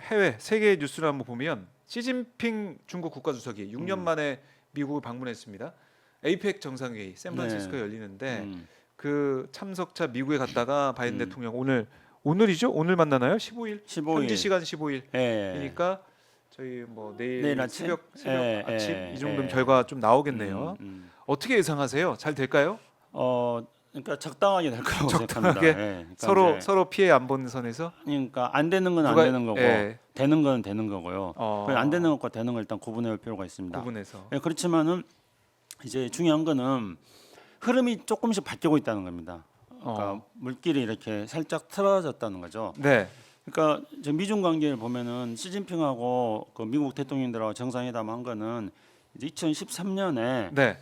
해외 세계 뉴스를 한번 보면 시진핑 중국 국가주석이 6년 만에 미국을 방문했습니다. 에이펙 정상회의 샌프란시스코에 열리는데 그 참석차 미국에 갔다가 바이든 대통령 오늘이죠? 오늘 만나나요? 15일. 현지 시간 15일이니까 저희 뭐 내일 아침? 새벽 아침 이 정도면 결과 좀 나오겠네요. 어떻게 예상하세요? 잘 될까요? 그러니까 적당하게 될 거라고 생각합니다. 적당하게 그러니까 서로 피해 안 보는 선에서 그러니까 안 되는 건 안 누가- 되는 거고 되는 건 되는 거고요. 안 되는 것과 되는 걸 일단 구분해 볼 필요가 있습니다. 구분해서 그렇지만은 이제 중요한 거는 흐름이 조금씩 바뀌고 있다는 겁니다. 그러니까 물길이 이렇게 살짝 틀어졌다는 거죠. 네. 그러니까 저 미중 관계를 보면은 시진핑하고 그 미국 대통령들하고 정상회담 한 거는 이제 2013년에 네.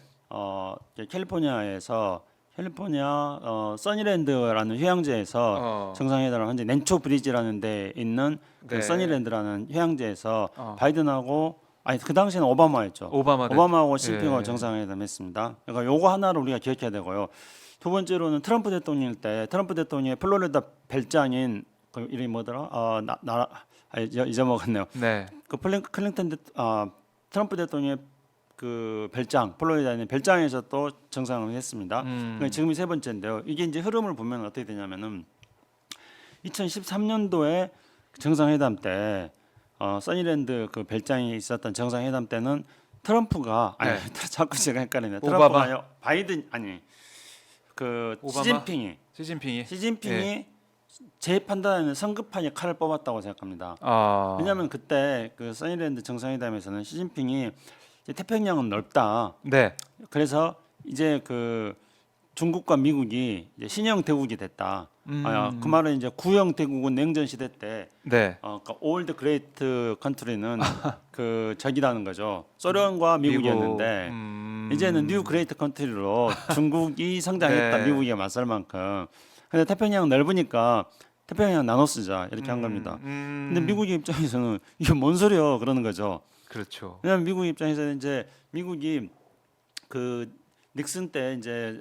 캘리포니아 써니랜드라는 휴양지에서 정상회담을 한지 낸초 브리지라는 데 있는 그 네. 써니랜드라는 휴양지에서 바이든하고 그 당시에는 오바마였죠. 오바마하고 시진핑하고 예. 정상회담했습니다. 그러니까 요거 하나를 우리가 기억해야 되고요. 두 번째로는 트럼프 대통령 때 트럼프 대통령의 플로리다 벨장인 그 이름이 뭐더라? 잊어먹었네요. 네. 그 트럼프 대통령의 그 별장 플로리다의 별장에서 또 정상을 했습니다. 그러니까 지금이 세 번째인데요. 이게 이제 흐름을 보면 어떻게 되냐면은 2013년도에 정상회담 때 써니랜드 그 별장에 있었던 정상회담 때는 트럼프가 자꾸 제가 헷갈리네. 트럼프가 바이든 그 오바마? 시진핑이 예. 제 판단에는 성급하게 칼을 뽑았다고 생각합니다. 왜냐하면 그때 그 써니랜드 정상회담에서는 시진핑이 이제 태평양은 넓다. 네. 그래서 이제 그 중국과 미국이 이제 신형 대국이 됐다. 그 말은 이제 구형 대국은 냉전 시대 때, 네. 그러니까 올드 그레이트 컨트리는 그 적이라는 거죠. 소련과 미국이었는데 이제는 뉴 그레이트 컨트리로 중국이 성장했다. 네. 미국에 맞설 만큼. 근데 태평양 넓으니까 태평양 나눠 쓰자 이렇게 한 겁니다. 근데 미국의 입장에서는 이게 뭔 소리야 그러는 거죠. 그렇죠. 왜냐하면 미국 입장에서는 이제 미국이 그 닉슨 때 이제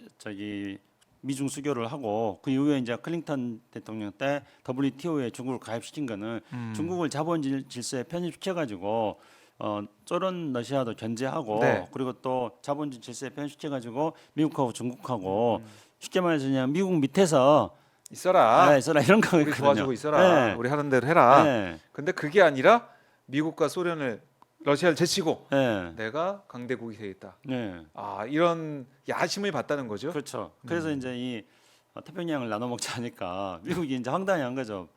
미중 수교를 하고 그 이후에 이제 클린턴 대통령 때 WTO에 중국을 가입시킨 거는 중국을 자본 질서에 편입시켜 가지고 소련 러시아도 견제하고 그리고 또 자본주의 질서에 편입시켜 가지고 미국하고 중국하고 쉽게 말해서 그냥 미국 밑에서 있어라. 이런 거거든요. 우리 도와주고 있어라. 우리 하는 대로 해라. 근데 그게 아니라 미국과 소련을 러시아를 제치고 내가 강대국이 되겠다. 이런 야심을 봤다는 거죠. 그렇죠. 그래서 이제 이 태평양을 나눠 먹자 하니까 미국이 이제 황당해한 거죠.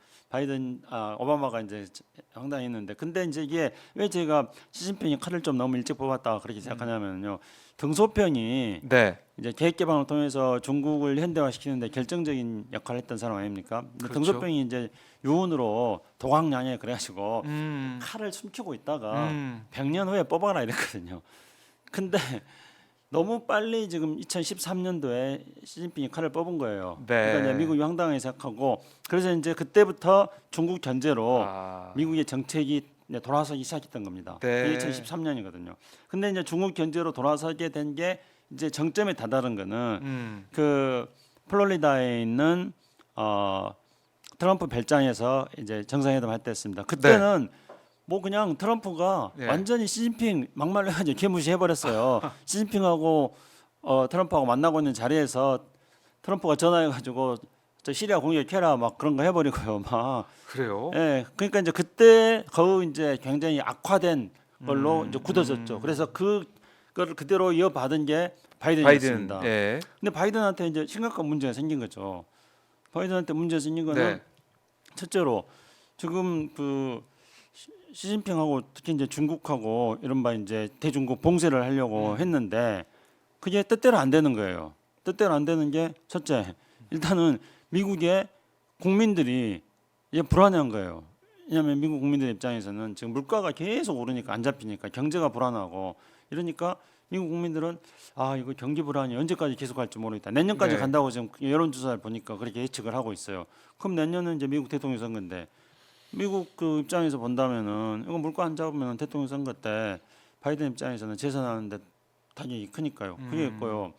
오바마가 이제 황당했는데, 근데 이제 이게 왜 제가 시진핑이 칼을 좀 너무 일찍 뽑았다 그렇게 생각하냐면요. 등소평이 이제 계획 개방을 통해서 중국을 현대화시키는데 결정적인 역할을 했던 사람 아닙니까? 그렇죠. 등소평이 이제 유언으로 도광량에 그래가지고 칼을 숨기고 있다가 100년 후에 뽑아라 이랬거든요. 근데 너무 빨리 지금 2013년도에 시진핑이 칼을 뽑은 거예요. 그러니까 이제 미국이 황당하게 생각하고, 그래서 이제 그때부터 중국 견제로 미국의 정책이 돌아서기 시작했던 겁니다. 그게 2013년이거든요. 근데 이제 중국 견제로 돌아서게 된 게 이제 정점에 다다른 거는 그 플로리다에 있는 트럼프 별장에서 이제 정상회담 할 때였습니다. 그때는 뭐 그냥 트럼프가 완전히 시진핑 막말로 해가지고 개무시해 버렸어요. 시진핑하고 트럼프하고 만나고 있는 자리에서 트럼프가 전화해가지고 저 시리아 공격해라 막 그런 거 해버리고요, 막. 그래요? 그러니까 이제 그때 거의 이제 굉장히 악화된 걸로 이제 굳어졌죠. 그래서 그거를 그대로 이어받은 게 바이든이었습니다. 근데 바이든한테 이제 심각한 문제가 생긴 거죠. 바이든한테 문제가 생긴 거는 첫째로 지금 그 시진핑하고 특히 이제 중국하고 이른바 이제 대중국 봉쇄를 하려고 했는데 그게 뜻대로 안 되는 거예요. 뜻대로 안 되는 게 첫째, 일단은 미국의 국민들이 이제 불안해한 거예요. 왜냐하면 미국 국민들 입장에서는 지금 물가가 계속 오르니까 안 잡히니까 경제가 불안하고 이러니까 미국 국민들은 이거 경기 불안이 언제까지 계속할지 모르겠다. 내년까지 간다고 지금 여론조사를 보니까 그렇게 예측을 하고 있어요. 그럼 내년은 이제 미국 대통령 선거인데 미국 그 입장에서 본다면은 이거 물가 안 잡으면 대통령 선거 때 바이든 입장에서는 재선하는데 타격이 크니까요. 그게 있고요.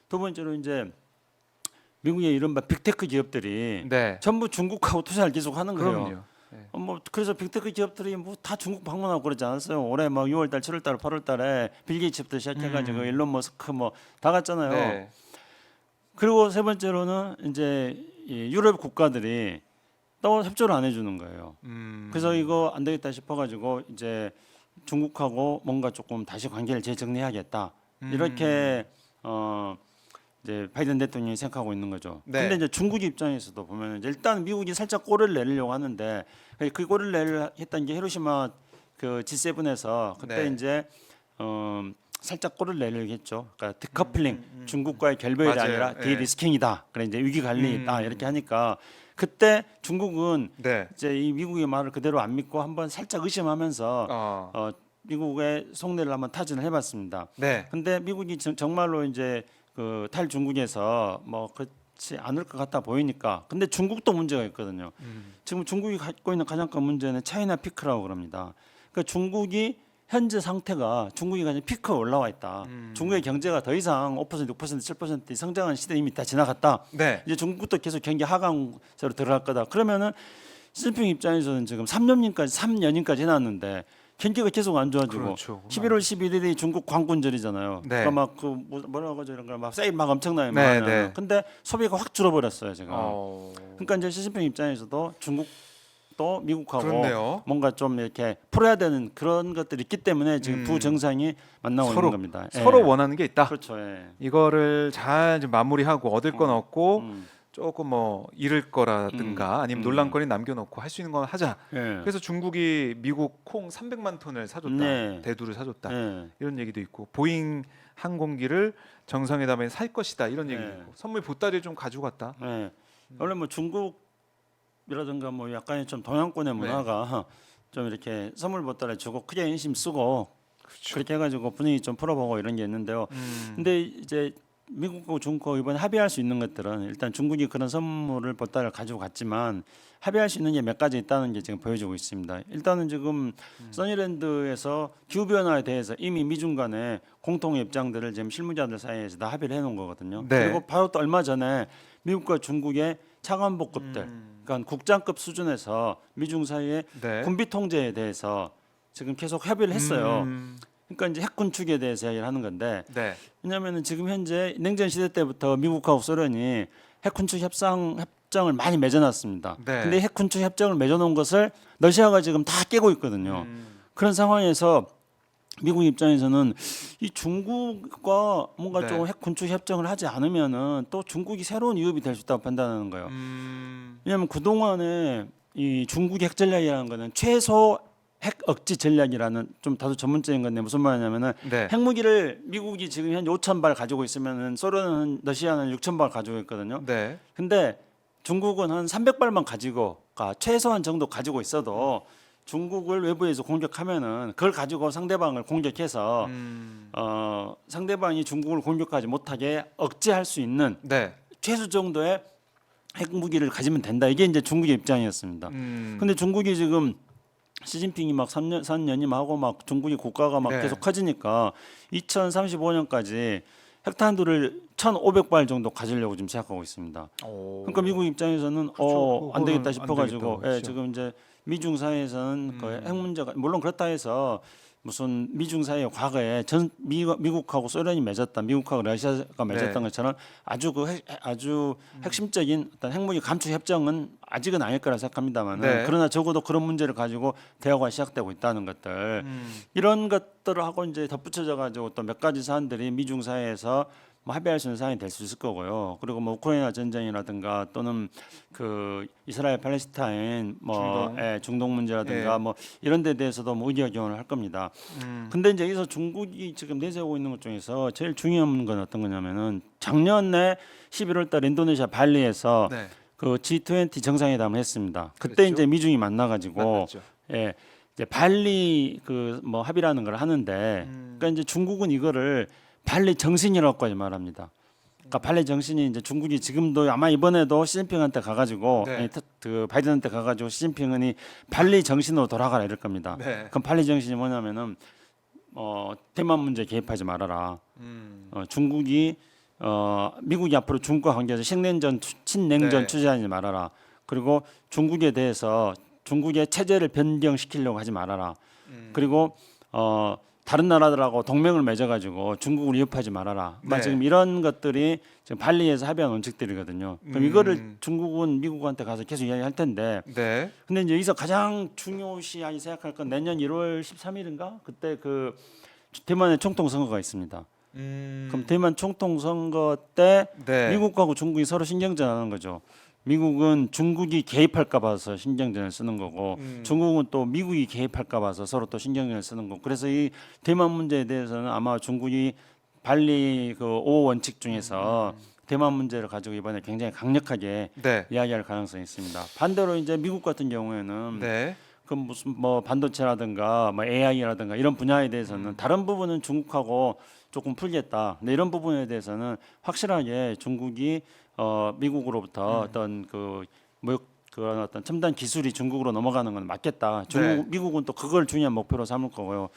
두 번째로 이제 미국의 이른바 빅테크 기업들이 전부 중국하고 투자를 계속 하는 거예요. 뭐 그래서 빅테크 기업들이 뭐 다 중국 방문하고 그러지 않았어요. 올해 막 6월달, 7월달, 8월달에 빌 게이츠부터 시작해가지고 일론 머스크 뭐 다 갔잖아요. 네. 그리고 세 번째로는 이제 이 유럽 국가들이 또 협조를 안 해주는 거예요. 그래서 이거 안 되겠다 싶어가지고 이제 중국하고 뭔가 조금 다시 관계를 재정리해야겠다. 이렇게 이제 바이든 대통령이 생각하고 있는 거죠. 네. 근데 이제 중국 입장에서도 보면 일단 미국이 살짝 꼬리를 내리려고 하는데 그 꼬리를 내려 했던 게 히로시마 그 G7에서 그때 네. 이제 살짝 꼬리를 내리려고 했죠. 그러니까 디커플링 중국과의 결별이 맞아요. 아니라 예. 디리스킹이다. 그래 이제 위기 관리다 이렇게 하니까 그때 중국은 네. 이제 이 미국의 말을 그대로 안 믿고 한번 살짝 의심하면서 미국의 속내를 한번 타진을 해봤습니다. 네. 근데 미국이 정말로 이제 그 탈중국에서 뭐 그렇지 않을 것 같아 보이니까. 근데 중국도 문제가 있거든요. 지금 중국이 갖고 있는 가장 큰 문제는 차이나 피크라고 그럽니다. 그러니까 중국이 현재 상태가 중국이 가장 피크에 올라와 있다. 중국의 경제가 더 이상 5%, 6%, 7% 성장하는 시대 이미 다 지나갔다. 네. 이제 중국도 계속 경기 하강세로 들어갈 거다. 그러면은 시진핑 입장에서는 지금 3년까지 해놨는데 경기가 계속 안 좋아지고 그렇죠. 11월 11일이 중국 광군절이잖아요. 네. 그러니까 막 그 뭐라고 하죠 이런 걸 막 세일 막 엄청나게 네, 많아요. 네. 근데 소비가 확 줄어버렸어요 지금. 어. 그러니까 이제 시진핑 입장에서도 중국도 미국하고 그렇네요. 뭔가 좀 이렇게 풀어야 되는 그런 것들이 있기 때문에 지금 두 정상이 만나고 서로, 있는 겁니다. 서로 예. 원하는 게 있다. 그렇죠. 예. 이거를 잘 좀 마무리하고 얻을 건 얻고 음. 조금 뭐 잃을 거라든가 아니면 논란거리 남겨놓고 할 수 있는 건 하자. 예. 그래서 중국이 미국 콩 300만 톤을 사줬다. 네. 대두를 사줬다. 예. 이런 얘기도 있고 보잉 항공기를 정상회담에 살 것이다. 이런 얘기도 네. 있고 선물 보따리를 좀 가지고 갔다. 예. 원래 뭐 중국이라든가 뭐 약간의 좀 동양권의 네. 문화가 좀 이렇게 선물 보따리 주고 크게 인심 쓰고 그렇죠. 그렇게 해가지고 분위기 좀 풀어보고 이런 게 있는데요. 근데 이제 미국하고 중국하고 이번에 합의할 수 있는 것들은 일단 중국이 그런 선물을 보따리를 가지고 갔지만 합의할 수 있는 게 몇 가지 있다는 게 지금 보여지고 있습니다. 일단은 지금 써니랜드에서 기후 변화에 대해서 이미 미중 간에 공통 입장들을 지금 실무자들 사이에서 다 합의를 해놓은 거거든요. 네. 그리고 바로 또 얼마 전에 미국과 중국의 차관 복급들, 그러니까 국장급 수준에서 미중 사이의 네. 군비 통제에 대해서 지금 계속 협의를 했어요. 음. 그러니까 이제 핵 군축에 대해서 이야기를 하는 건데 네. 왜냐하면 지금 현재 냉전 시대 때부터 미국하고 소련이 핵 군축 협정을 많이 맺어놨습니다. 네. 근데 핵 군축 협정을 맺어놓은 것을 러시아가 지금 다 깨고 있거든요. 그런 상황에서 미국 입장에서는 이 중국과 뭔가 네. 좀 핵 군축 협정을 하지 않으면은 또 중국이 새로운 위협이 될 수 있다고 판단하는 거예요. 왜냐하면 그 동안에 이 중국의 핵 전략이라는 거는 최소 핵 억지 전략이라는 좀 다소 전문적인 건데 무슨 말이냐면은 네. 핵무기를 미국이 지금 현재 5,000발 가지고 있으면은 소련은 러시아는 6,000발 가지고 있거든요. 네. 근데 중국은 한 300발만 가지고 최소한 정도 가지고 있어도 중국을 외부에서 공격하면은 그걸 가지고 상대방을 공격해서 상대방이 중국을 공격하지 못하게 억제할 수 있는 네. 최소 정도의 핵무기를 가지면 된다. 이게 이제 중국의 입장이었습니다. 근데 중국이 지금 시진핑이 막 3년임하고 막 중국이 국가가 막 네. 계속 커지니까 2035년까지 핵탄두를 1,500발 정도 가지려고 지금 생각하고 있습니다. 그러니까 미국 입장에서는 그렇죠. 안 되겠다 그거는 싶어가지고 안 되겠다, 그렇죠. 지금 이제 미중 사이에서는 그 핵 문제가 물론 그렇다 해서 무슨 미중 사이에 과거에 미국하고 소련이 맺었다, 미국하고 러시아가 맺었던 네. 것처럼 아주 아주 핵심적인 어떤 핵무기 감축 협정은 아직은 아닐 거라 생각합니다만 네. 그러나 적어도 그런 문제를 가지고 대화가 시작되고 있다는 것들 이런 것들을 하고 이제 덧붙여져 가지고 또 몇 가지 사안들이 미중 사이에서 뭐 합의할 수 있는 사안이 될 수 있을 거고요. 그리고 뭐 우크라이나 전쟁이라든가 또는 그 이스라엘 팔레스타인 뭐 중동 문제라든가 예. 뭐 이런 데 대해서도 뭐 의견 교환을 할 겁니다. 근데 이제 여기서 중국이 지금 내세우고 있는 것 중에서 제일 중요한 건 어떤 거냐면은 작년에 11월 달 인도네시아 발리에서 네. 그 G20 정상회담을 했습니다. 그때 그렇죠. 이제 미중이 만나 가지고 만났죠. 예. 이제 발리 그 뭐 합의라는 걸 하는데 그러니까 이제 중국은 이거를 발리 정신이라고까지 말합니다. 그러니까 발리 정신이 이제 중국이 지금도 아마 이번에도 시진핑한테 가가지고 네. 그 바이든한테 가가지고 시진핑은 발리 정신으로 돌아가라 이럴 겁니다. 네. 그럼 발리 정신이 뭐냐면은 대만 문제 개입하지 말아라. 중국이 미국이 앞으로 중국과 관계에서 신냉전 네. 추진하지 말아라. 그리고 중국에 대해서 중국의 체제를 변경시키려고 하지 말아라. 그리고 다른 나라들하고 동맹을 맺어가지고 중국을 위협하지 말아라. 네. 지금 이런 것들이 지금 발리에서 합의한 원칙들이거든요. 그럼 이거를 중국은 미국한테 가서 계속 이야기할 텐데. 네. 근데 이제 여기서 가장 중요시하게 생각할 건 내년 1월 13일인가 그때 그 대만의 총통 선거가 있습니다. 그럼 대만 총통 선거 때 네. 미국하고 중국이 서로 신경전하는 거죠. 미국은 중국이 개입할까 봐서 신경전을 쓰는 거고 중국은 또 미국이 개입할까 봐서 서로 또 신경전을 쓰는 거고 그래서 이 대만 문제에 대해서는 아마 중국이 발리 그 5원칙 중에서 대만 문제를 가지고 이번에 굉장히 강력하게 네. 이야기할 가능성이 있습니다. 반대로 이제 미국 같은 경우에는 네. 그 무슨 뭐 반도체라든가 뭐 AI라든가 이런 분야에 대해서는 다른 부분은 중국하고 조금 풀겠다. 근데 이런 부분에 대해서는 확실하게 중국이 미국으로부터 어떤 그런 어떤 첨단 기술이 중국으로 넘어가는 건 맞겠다. 미국은 또 그걸 중요한 목표로 삼을 거고요.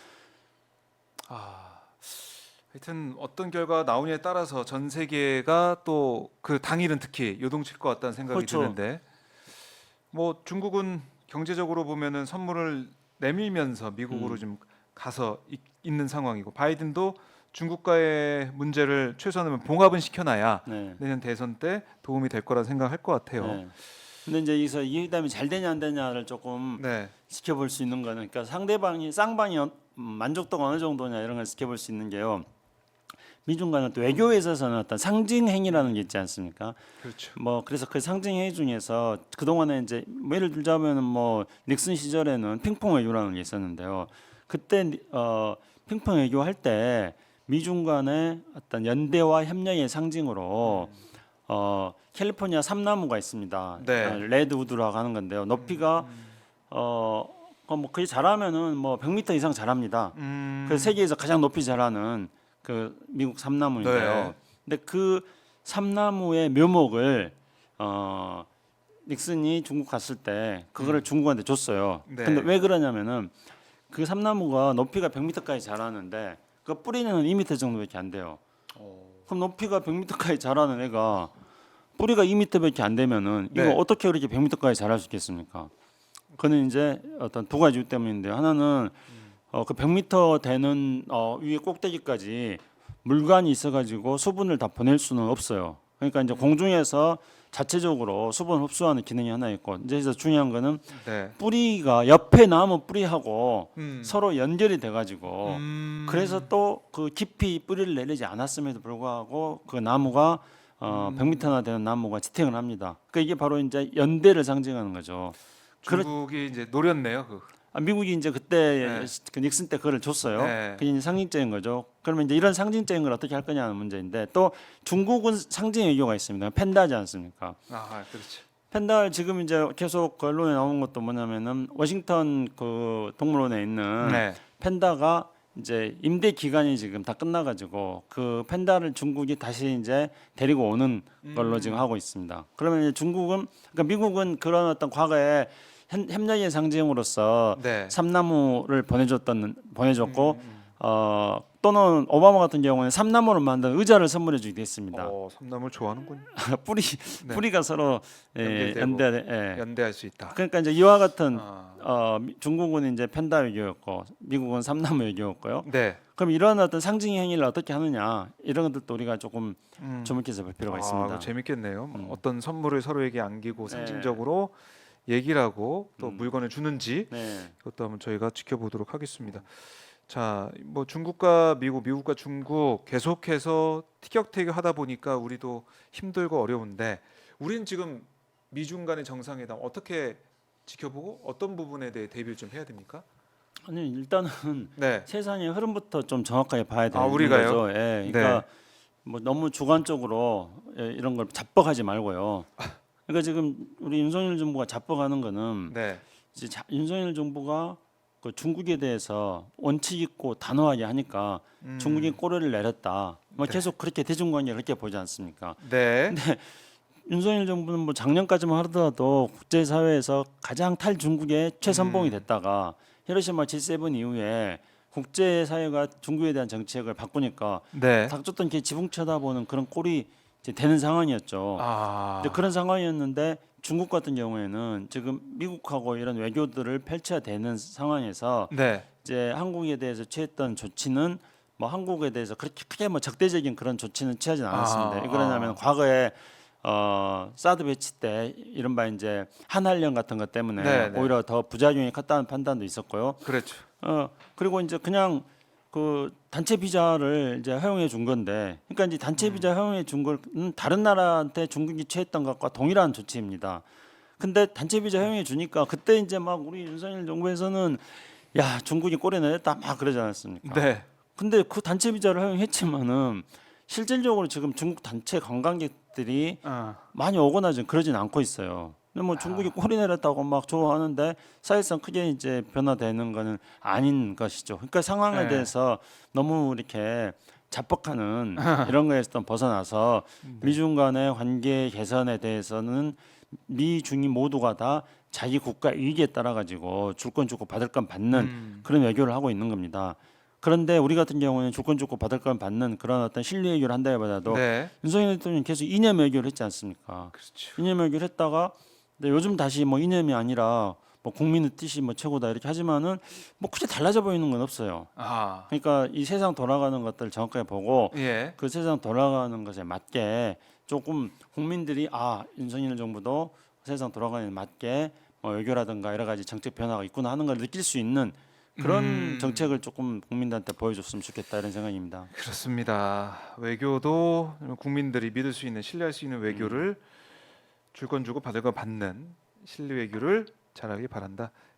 하여튼 어떤 결과가 나오냐에 따라서 전 세계가 또 그 당일은 특히 요동칠 것 같다는 생각이 그렇죠. 드는데 뭐 중국은 경제적으로 보면은 선물을 내밀면서 미국으로 좀 가서 있는 상황이고 바이든도 중국과의 문제를 최소한 봉합은 시켜놔야 네. 내년 대선 때 도움이 될 거라 생각할 것 같아요. 네. 근데 이제 여기서 이 회담이 잘 되냐 안 되냐를 조금 네. 지켜볼 수 있는 거는 그러니까 쌍방이 만족도가 어느 정도냐 이런 걸 지켜볼 수 있는 게요. 미중 간은 또 외교에 있어서는 어떤 상징 행위라는 게 있지 않습니까? 그렇죠. 뭐 그래서 그 상징 행위 중에서 그 동안에 이제 뭐 예를 들자면은 뭐 닉슨 시절에는 핑퐁 외교라는 게 있었는데요. 그때 핑퐁 외교 할 때 미중 간의 어떤 연대와 협력의 상징으로 캘리포니아 삼나무가 있습니다. 네. 레드우드라고 하는 건데요. 높이가 뭐 거의 잘하면은 뭐 100m 이상 자랍니다. 그래서 세계에서 가장 높이 자라는 그 미국 삼나무인데요. 네. 근데 그 삼나무의 묘목을 닉슨이 중국 갔을 때 그거를 중국한테 줬어요. 네. 근데 왜 그러냐면은 그 삼나무가 높이가 100m까지 자라는데 그 뿌리는 2m 정도밖에 안 돼요. 그럼 높이가 100m까지 자라는 애가 뿌리가 2m밖에 안 되면은 이거 네. 어떻게 그렇게 100m까지 자랄 수 있겠습니까? 그는 이제 어떤 두 가지 이유 때문인데요. 하나는 그 100m 되는 위에 꼭대기까지 물관이 있어가지고 수분을 다 보낼 수는 없어요. 그러니까 이제 공중에서 자체적으로 수분 흡수하는 기능이 하나 있고 이제 그래서 중요한 거는 네. 뿌리가 옆에 나무 뿌리하고 음. 서로 연결이 돼가지고 그래서 또 그 깊이 뿌리를 내리지 않았음에도 불구하고 그 나무가 100m나 되는 나무가 지탱을 합니다. 그러니까 이게 바로 이제 연대를 상징하는 거죠. 중국이 이제 노렸네요. 미국이 이제 그때 네. 그 닉슨 때 그걸 줬어요. 네. 그게 이제 상징적인 거죠. 그러면 이제 이런 상징적인 걸 어떻게 할 거냐는 문제인데 또 중국은 상징 외교가 있습니다. 팬다지 않습니까? 그렇죠. 팬다 지금 이제 계속 언론에 나오는 것도 뭐냐면은 워싱턴 그 동물원에 있는 네. 팬다가 이제 임대 기간이 지금 다 끝나가지고 그 팬다를 중국이 다시 이제 데리고 오는 걸로 지금 하고 있습니다. 그러면 이제 중국은 그러니까 미국은 그런 어떤 과거에 협력의 상징으로서 네. 삼나무를 보내줬고 또는 오바마 같은 경우는 삼나무를 만든 의자를 선물해 주기도 했습니다. 삼나물 좋아하는군. 네. 뿌리가 서로 연대할 수 있다. 그러니까 이제 이와 같은 중국은 이제 펜다 외교였고 미국은 삼나무 외교였고요. 네. 그럼 이런 어떤 상징 행위를 어떻게 하느냐 이런 것들도 우리가 조금 주목해서 볼 필요가 있습니다. 재밌겠네요. 어떤 선물을 서로에게 안기고 네. 상징적으로 얘기를 하고 또 물건을 주는지 네. 그것도 한번 저희가 지켜보도록 하겠습니다. 자, 뭐 중국과 미국과 중국 계속해서 티격태격하다 보니까 우리도 힘들고 어려운데 우리는 지금 미중 간의 정상회담 어떻게 지켜보고 어떤 부분에 대해 대비를 좀 해야 됩니까? 아니 일단은 네. 세상의 흐름부터 좀 정확하게 봐야 되는 우리가요? 거죠. 예, 그러니까 뭐 너무 주관적으로 이런 걸 자뻑하지 말고요. 그러니까 지금 우리 윤석열 정부가 자뻑하는 거는 네. 이제 윤석열 정부가 그 중국에 대해서 원칙 있고 단호하게 하니까 중국이 꼬리를 내렸다. 뭐 네. 계속 그렇게 대중관계 그렇게 보지 않습니까? 네. 근데 윤석열 정부는 뭐 작년까지만 하더라도 국제사회에서 가장 탈중국의 최선봉이 됐다가 히로시마 G7 이후에 국제사회가 중국에 대한 정책을 바꾸니까 네. 닥쳤던 게 지붕 쳐다보는 그런 꼴이 이제 되는 상황이었죠. 이제 그런 상황이었는데 중국 같은 경우에는 지금 미국하고 이런 외교들을 펼쳐야 되는 상황에서 네. 이제 한국에 대해서 취했던 조치는 뭐 한국에 대해서 그렇게 크게 뭐 적대적인 그런 조치는 취하진 않았습니다. 왜 그러냐면 과거에 사드 배치 때 이른바 이제 한한령 같은 것 때문에 네, 네. 오히려 더 부작용이 컸다는 판단도 있었고요. 그렇죠. 그리고 이제 그냥 그 단체 비자를 이제 허용해 준 건데, 그러니까 이제 단체 비자 허용해 준 거는 다른 나라한테 중국이 취했던 것과 동일한 조치입니다. 근데 단체 비자 허용해 주니까 그때 이제 막 우리 윤석열 정부에서는 야 중국이 꼬리 내렸다 막 그러지 않았습니까? 네. 근데 그 단체 비자를 허용했지만은 실질적으로 지금 중국 단체 관광객들이 많이 오거나 지금 그러진 않고 있어요. 근데 뭐 중국이 꼬리 내렸다고 막 좋아하는데 사실상 크게 이제 변화되는 거는 아닌 것이죠. 그러니까 상황에 네. 대해서 너무 이렇게 자뻑하는 이런 거에서 벗어나서 미중 간의 관계 개선에 대해서는 미중이 모두가 다 자기 국가 이익에 따라 가지고 줄 건 주고 받을 건 받는 그런 외교를 하고 있는 겁니다. 그런데 우리 같은 경우는 줄 건 주고 받을 건 받는 그런 어떤 신뢰 외교를 한다기보다도 네. 윤석열 대통령이 계속 이념 외교를 했지 않습니까? 그렇죠. 이념 외교를 했다가 근데 요즘 다시 뭐 이념이 아니라 뭐 국민의 뜻이 뭐 최고다 이렇게 하지만은 뭐 크게 달라져 보이는 건 없어요. 그러니까 이 세상 돌아가는 것들 정확하게 보고 예. 그 세상 돌아가는 것에 맞게 조금 국민들이 윤석열 정부도 세상 돌아가는 데 맞게 뭐 외교라든가 여러 가지 정책 변화가 있구나 하는 걸 느낄 수 있는 그런 정책을 조금 국민들한테 보여줬으면 좋겠다 이런 생각입니다. 그렇습니다. 외교도 국민들이 믿을 수 있는 신뢰할 수 있는 외교를 줄 건 주고 받을 건 받는 신뢰 외교를 잘하길 바란다.